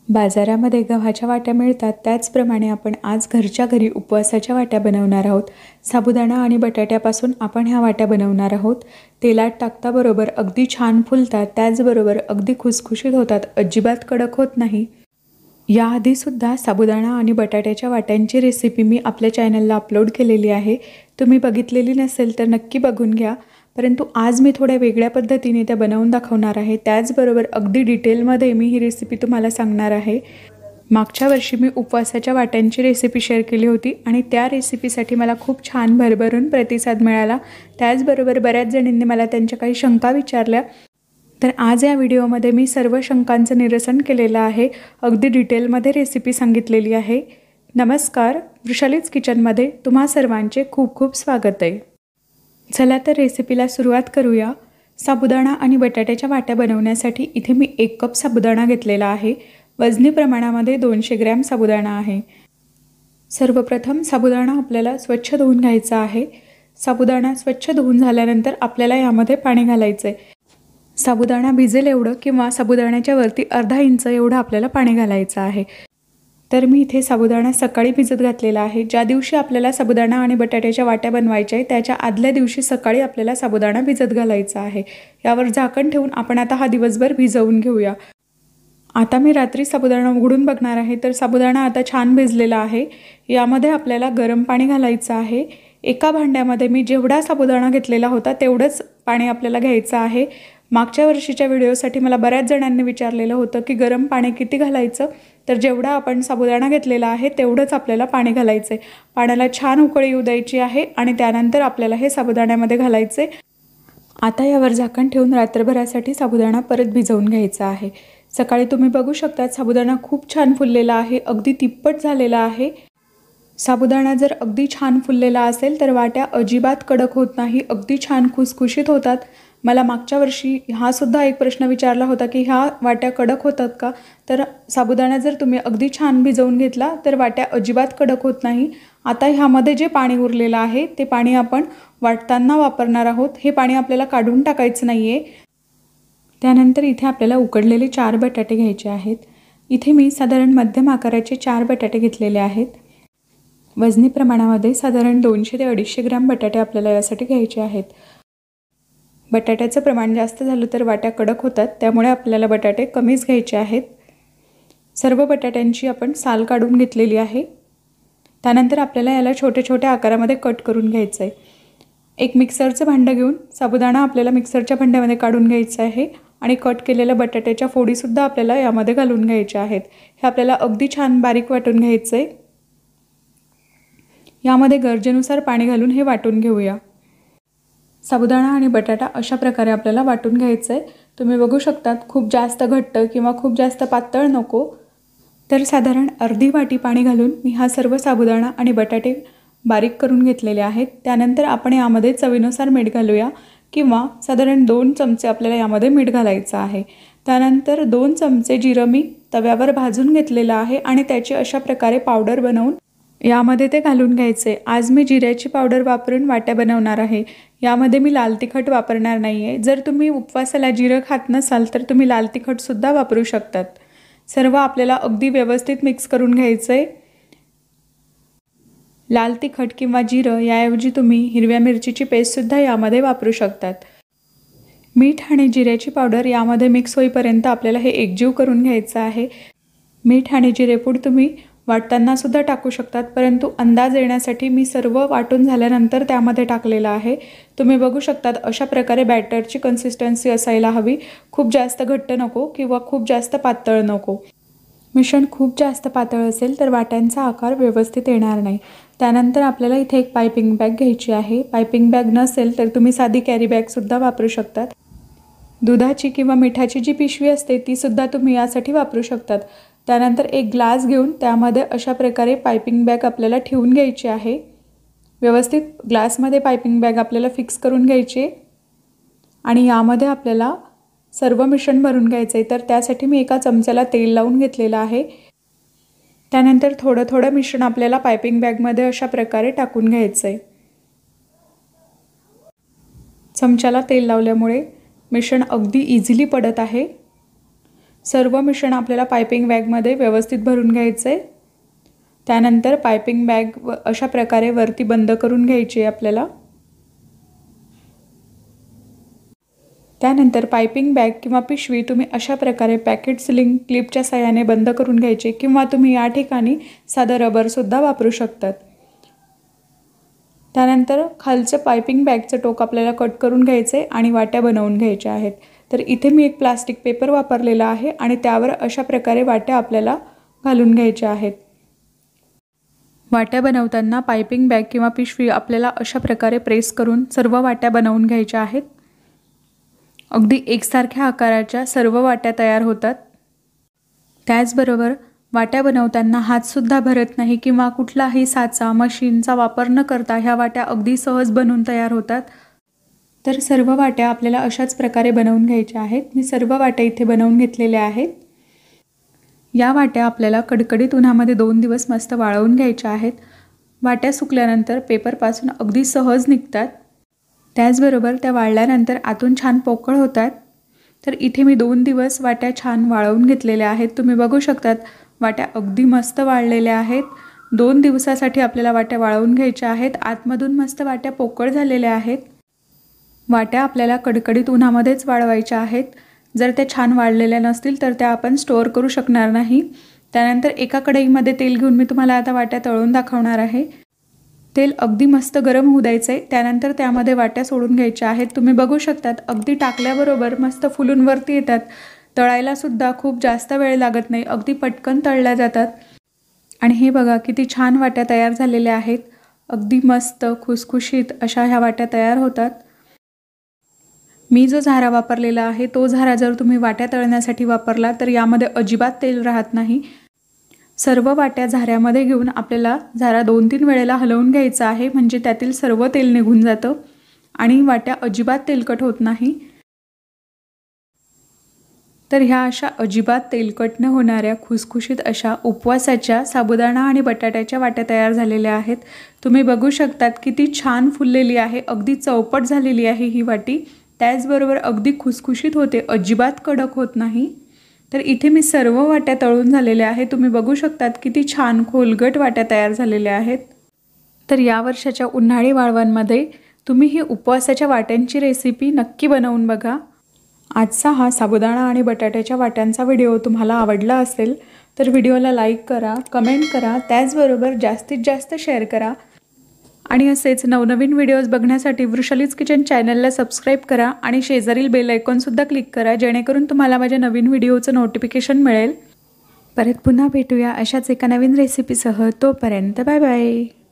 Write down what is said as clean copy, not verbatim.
बाजारामध्ये गव्हाच्या वाट्या मिळतात, त्याचप्रमाणे आपण आज घरच्या घरी उपवासाच्या वाट्या बनवणार आहोत। साबुदाणा आणि बटाट्यापासून आपण ह्या वाट्या बनवणार आहोत। तेलात टाकताबरोबर अगदी छान फुलतात, त्याचबरोबर अगदी खुसखुशीत होतात, अजिबात कडक होत नाही। याआधीसुद्धा साबुदाणा आणि बटाट्याच्या वाट्यांची रेसिपी मी आपल्या चॅनलला अपलोड केलेली आहे। तुम्ही बघितलेली नसेल तर नक्की बघून घ्या। परंतु आज मी थोड्या वेगळ्या पद्धतीने त्या बनवून दाखवणार आहे। त्याचबरोबर अगदी डिटेलमध्ये मी ही रेसिपी तुम्हाला सांगणार आहे। मागच्या वर्षी मी उपवासाच्या वाट्यांची रेसिपी शेअर केली होती आणि त्या रेसिपीसाठी मला खूप छान भरभरून प्रतिसाद मिळाला। त्याचबरोबर बऱ्याच जणांनी मला त्यांच्या काही शंका विचारल्या। तर आज या व्हिडिओमध्ये मी सर्व शंकांचं निरसन केलेलं आहे, अगदी डिटेलमध्ये रेसिपी सांगितलेली आहे। नमस्कार, वृषालीज किचनमध्ये तुम्हा सर्वांचे खूप खूप स्वागत आहे। चला तर रेसिपीला सुरुवात करूया। साबुदाणा आणि बटाट्याच्या वाट्या बनवण्यासाठी इथे मी 1 कप साबुदाणा घेतलेला आहे। वजनी प्रमाणामध्ये 200 ग्रॅम साबुदाणा आहे। सर्वप्रथम साबुदाणा आपल्याला स्वच्छ धुवून घ्यायचा आहे। साबुदाणा स्वच्छ धुवून झाल्यानंतर आपल्याला यामध्ये पाणी घालायचं आहे। साबुदाणा भिजेल एवढं किंवा साबुदाण्याच्या वरती अर्धा इंच एवढं आपल्याला पाणी घालायचं आहे। तर मी इथे साबुदाणा सकाळी भिजत घातलेला आहे। ज्या दिवशी आपल्याला साबुदाणा आणि बटाट्याच्या वाट्या बनवायच्या आहे त्याच्या आदल्या दिवशी सकाळी आपल्याला साबुदाणा भिजत घालायचा आहे। यावर झाकण ठेवून आपण आता हा दिवसभर भिजवून घेऊया। आता मी रात्री साबुदाणा उघडून बघणार आहे, तर साबुदाणा आता छान भिजलेला आहे। यामध्ये आपल्याला गरम पाणी घालायचं आहे। एका भांड्यामध्ये मी जेवढा साबुदाणा घेतलेला होता तेवढंच पाणी आपल्याला घ्यायचं आहे। मागच्या वर्षीच्या व्हिडिओसाठी मला बऱ्याच जणांनी विचारलेलं होतं की गरम पाणी किती घालायचं, तर जेवढा आपण साबुदाणा घेतलेला आहे तेवढंच आपल्याला पाणी घालायचं आहे। पाण्याला छान उकळी येऊ द्यायची आहे आणि त्यानंतर आपल्याला हे साबुदाण्यामध्ये घालायचे। आता यावर झाकण ठेवून रात्रभरासाठी साबुदाणा परत भिजवून घ्यायचा आहे। सकाळी तुम्ही बघू शकता साबुदाणा खूप छान फुललेला आहे, अगदी तिप्पट झालेला आहे। साबुदाणा जर अगदी छान फुललेला असेल तर वाट्या अजिबात कडक होत नाही, अगदी छान खुसखुशीत होतात। मला मागच्या वर्षी हा सुद्धा एक प्रश्न विचारला होता की ह्या वाट्या कडक होतात का, तर साबुदाणा जर तुम्ही अगदी छान भिजवून घेतला तर वाट्या अजिबात कडक होत नाही। आता ह्यामध्ये जे पाणी उरलेलं आहे ते पाणी आपण वाटताना वापरणार आहोत। हे पाणी आपल्याला काढून टाकायचं नाही आहे। त्यानंतर इथे आपल्याला उकडलेले 4 बटाटे घ्यायचे आहेत। इथे मी साधारण मध्यम आकाराचे 4 बटाटे घेतलेले आहेत। वजनी प्रमाणामध्ये साधारण 200 ते 250 ग्रॅम बटाटे आपल्याला यासाठी घ्यायचे आहेत। बटाट्याचं प्रमाण जास्त झालं तर वाट्या कडक होतात, त्यामुळे आपल्याला बटाटे कमीच घ्यायचे आहेत। सर्व बटाट्यांची आपण साल काढून घेतलेली आहे। त्यानंतर आपल्याला याला छोट्या छोट्या आकारामध्ये कट करून घ्यायचं आहे। एक मिक्सरचं भांडं घेऊन साबुदाणा आपल्याला मिक्सरच्या भांड्यामध्ये काढून घ्यायचं आहे आणि कट केलेल्या बटाट्याच्या फोडीसुद्धा आपल्याला यामध्ये घालून घ्यायच्या आहेत। हे आपल्याला अगदी छान बारीक वाटून घ्यायचं आहे। यामध्ये गरजेनुसार पाणी घालून हे वाटून घेऊया। साबुदाणा आणि बटाटा अशा प्रकारे आपल्याला वाटून घ्यायचं आहे। तुम्ही बघू शकतात खूप जास्त घट्ट किंवा खूप जास्त पातळ नको, तर साधारण अर्धी वाटी पाणी घालून मी हा सर्व साबुदाणा आणि बटाटे बारीक करून घेतलेले आहेत। त्यानंतर आपण यामध्ये चवीनुसार मीठ घालूया किंवा साधारण 2 चमचे आपल्याला यामध्ये मीठ घालायचं आहे। त्यानंतर 2 चमचे जिरं मी तव्यावर भाजून घेतलेलं आहे आणि त्याची अशा प्रकारे पावडर बनवून यामध्ये ते घालून घ्यायचे। आज मी जिऱ्याची पावडर वापरून वाट्या बनवणार आहे। यामध्ये मी लाल तिखट वापरणार नाही आहे। जर तुम्ही उपवासाला जिरं खात नसाल तर तुम्ही लाल तिखटसुद्धा वापरू शकतात। सर्व आपल्याला अगदी व्यवस्थित मिक्स करून घ्यायचं आहे। लाल तिखट किंवा जिरं याऐवजी तुम्ही हिरव्या मिरचीची पेस्टसुद्धा यामध्ये वापरू शकतात। मीठ आणि जिऱ्याची पावडर यामध्ये मिक्स होईपर्यंत आपल्याला हे एकजीव करून घ्यायचं आहे। मीठ आणि जिरेपूड तुम्ही वाटताना सुद्धा टाकू शकतात, परंतु अंदाज येण्यासाठी मी सर्व वाटून झाल्यानंतर त्यामध्ये टाकलेलं आहे। तुम्ही बघू शकतात अशा प्रकारे बॅटरची कन्सिस्टन्सी असायला हवी। खूप जास्त घट्ट नको किंवा खूप जास्त पातळ नको। मिश्रण खूप जास्त पातळ असेल तर वाट्यांचा आकार व्यवस्थित येणार नाही। त्यानंतर आपल्याला इथे एक पायपिंग बॅग घ्यायची आहे। पायपिंग बॅग नसेल तर तुम्ही साधी कॅरी बॅगसुद्धा वापरू शकतात। दुधाची किंवा मिठाची जी पिशवी असते ती सुद्धा तुम्ही यासाठी वापरू शकतात। त्यानंतर एक ग्लास घेऊन त्यामध्ये अशा प्रकारे पायपिंग बॅग आपल्याला ठेवून घ्यायची आहे। व्यवस्थित ग्लासमध्ये पायपिंग बॅग आपल्याला फिक्स करून घ्यायची आणि यामध्ये आपल्याला सर्व मिश्रण भरून घ्यायचं आहे। तर त्यासाठी मी एका चमच्याला तेल लावून घेतलेलं आहे। त्यानंतर थोडं थोडं मिश्रण आपल्याला पायपिंग बॅगमध्ये अशा प्रकारे टाकून घ्यायचं आहे। चमच्याला तेल लावल्यामुळे मिश्रण अगदी इझिली पडत आहे। सर्व मिश्रण आपल्याला पायपिंग बॅगमध्ये व्यवस्थित भरून घ्यायचं आहे। त्यानंतर पायपिंग बॅग अशा प्रकारे वरती बंद करून घ्यायची आहे आपल्याला। त्यानंतर पायपिंग बॅग किंवा पिशवी तुम्ही अशा प्रकारे पॅकेट सीलिंग क्लिपच्या साहाय्याने बंद करून घ्यायची किंवा तुम्ही या ठिकाणी साधं रबर सुद्धा वापरू शकतात। त्यानंतर खालचं पायपिंग बॅगचं टोक आपल्याला कट करून घ्यायचे आणि वाट्या बनवून घ्यायच्या आहेत। तर इथे मी एक प्लास्टिक पेपर वापरलेला आहे आणि त्यावर अशा प्रकारे वाट्या आपल्याला घालून घ्यायच्या आहेत। वाट्या बनवताना पायपिंग बॅग किंवा पिशवी आपल्याला अशा प्रकारे प्रेस करून सर्व वाट्या बनवून घ्यायच्या आहेत। अगदी एकसारख्या आकाराच्या सर्व वाट्या तयार होतात। त्याचबरोबर वाट्या बनवताना हात सुद्धा भरत नाही किंवा कुठलाही साचा मशीनचा वापर न करता ह्या वाट्या अगदी सहज बनून तयार होतात। तर सर्व वाट्या आपल्याला अशाच प्रकारे बनवून घ्यायच्या आहेत। मी सर्व वाट्या इथे बनवून घेतलेल्या आहेत। या वाट्या आपल्याला कडकडीत उन्हामध्ये 2 दिवस मस्त वाळवून घ्यायच्या आहेत। वाट्या सुकल्यानंतर पेपरपासून अगदी सहज निघतात। त्याचबरोबर त्या वाळल्यानंतर आतून छान पोकळ होतात। तर इथे मी 2 दिवस वाट्या छान वाळवून घेतलेल्या आहेत। तुम्ही बघू शकतात वाट्या अगदी मस्त वाळलेल्या आहेत। 2 दिवसासाठी आपल्याला वाट्या वाळवून घ्यायच्या आहेत। आतमधून मस्त वाट्या पोकळ झालेल्या आहेत। वाट्या आपल्याला कडकडीत उन्हामध्येच वाळवायच्या आहेत। जर त्या छान वाळलेल्या नसतील तर त्या आपण स्टोअर करू शकणार नाही। त्यानंतर एका कढईमध्ये तेल घेऊन मी तुम्हाला आता वाट्या तळून दाखवणार आहे। तेल अगदी मस्त गरम होऊ द्यायचं आहे। त्यानंतर त्यामध्ये वाट्या सोडून घ्यायच्या आहेत। तुम्ही बघू शकतात अगदी टाकल्याबरोबर मस्त फुलून वरती येतात। तळायला सुद्धा खूप जास्त वेळ लागत नाही, अगदी पटकन तळल्या जातात। आणि हे बघा किती छान वाट्या तयार झालेल्या आहेत। अगदी मस्त खुसखुशीत अशा ह्या वाट्या तयार होतात। मी जो झारा वापरलेला आहे तो झारा जर तुम्ही वाट्या तळण्यासाठी वापरला तर यामध्ये अजिबात तेल राहत नाही। सर्व वाट्या झाऱ्यामध्ये घेऊन आपल्याला झारा 2-3 वेळेला हलवून घ्यायचा आहे, म्हणजे त्यातील सर्व तेल निघून जातं आणि वाट्या अजिबात तेलकट होत नाही। तर ह्या अशा अजिबात तेलकट न होणाऱ्या खुसखुशीत अशा उपवासाच्या साबुदाणा आणि बटाट्याच्या वाट्या तयार झालेल्या आहेत। तुम्ही बघू शकतात किती छान फुललेली आहे, अगदी चौपट झालेली आहे ही वाटी। त्याचबरोबर अगदी खुसखुशीत होते, अजिबात कडक होत नाही। तर इथे मी सर्व वाट्या तळून झालेल्या आहेत। तुम्ही बघू शकतात किती छान खोलगट वाट्या तयार झालेल्या आहेत। तर या वर्षाच्या उन्हाळी वाळवणमध्ये तुम्ही ही उपवासाच्या वाट्यांची रेसिपी नक्की बनवून बघा। आजचा हा साबुदाणा आणि बटाट्याच्या वाट्यांचा व्हिडिओ तुम्हाला आवडला असेल तर व्हिडिओला लाईक करा, कमेंट करा, त्याचबरोबर जास्तीत जास्त शेअर करा आणि असेच नवनवीन व्हिडिओज बघण्यासाठी वृषालीज किचन चॅनलला सबस्क्राईब करा आणि शेजारील बेल आयकॉन सुद्धा क्लिक करा, जेणेकरून तुम्हाला माझ्या नवीन व्हिडिओचं नोटिफिकेशन मिळेल। परत पुन्हा भेटूया अशाच एका नवीन रेसिपीसह। तोपर्यंत बाय बाय।